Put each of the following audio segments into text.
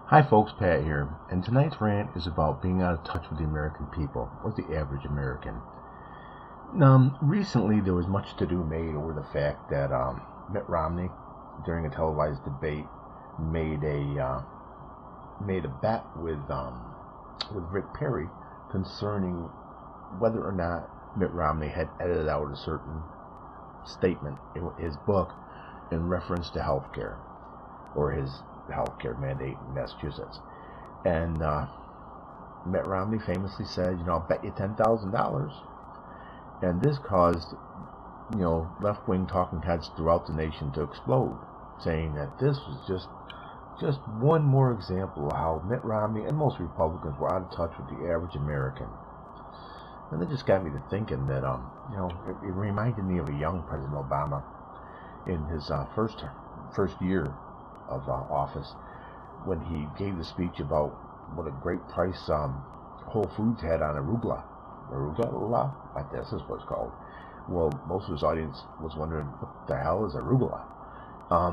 Hi folks, Pat here, and tonight's rant is about being out of touch with the American people, or the average American. Recently there was much to do made over the fact that Mitt Romney, during a televised debate, made a bet with Rick Perry concerning whether or not Mitt Romney had edited out a certain statement in his book in reference to health care, or his healthcare mandate in Massachusetts. And Mitt Romney famously said, I'll bet you $10,000. And this caused, left-wing talking heads throughout the nation to explode, saying that this was just one more example of how Mitt Romney and most Republicans were out of touch with the average American. And it just got me to thinking that, it reminded me of a young President Obama in his first year of office, when he gave the speech about what a great price Whole Foods had on arugula, like this is what it's called. Well, most of his audience was wondering, what the hell is arugula? I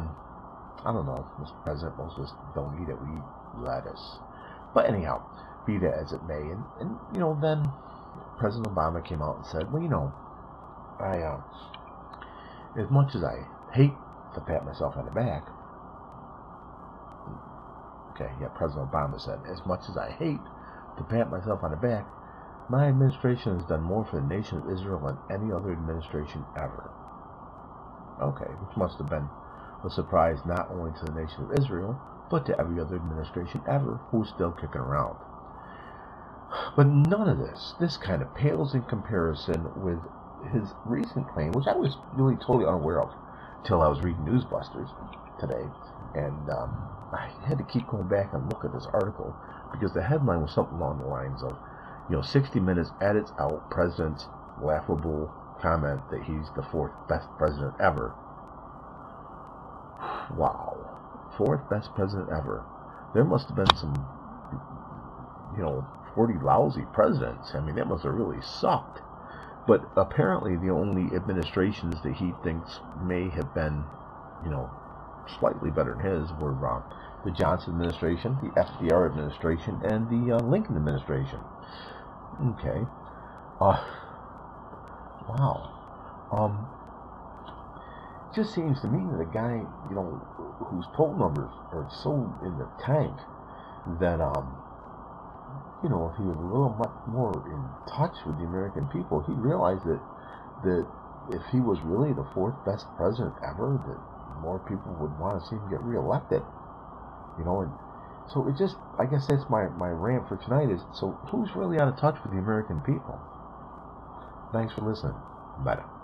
don't know, Mr. President, most of us don't eat it, we eat lettuce. But anyhow, be that as it may, and then President Obama came out and said, well, as much as I hate to pat myself on the back, President Obama said, as much as I hate to pat myself on the back, my administration has done more for the nation of Israel than any other administration ever. Okay, which must have been a surprise not only to the nation of Israel, but to every other administration ever who's still kicking around. But none of this kind of pales in comparison with his recent claim, which I was really totally unaware of till I was reading Newsbusters today, and I had to keep going back and look at this article because the headline was something along the lines of, 60 Minutes edits out President's laughable comment that he's the fourth best president ever. Wow, fourth best president ever. There must have been some, 40 lousy presidents. I mean, that must have really sucked. But apparently the only administrations that he thinks may have been, slightly better than his were the Johnson administration, the FDR administration, and the Lincoln administration. Okay. Wow. Just seems to me that a guy, whose poll numbers are so in the tank that, if he was a little much more in touch with the American people, he'd realize that if he was really the fourth best president ever, that more people would want to see him get reelected. And so I guess that's my rant for tonight is, so who's really out of touch with the American people? Thanks for listening. Bye now.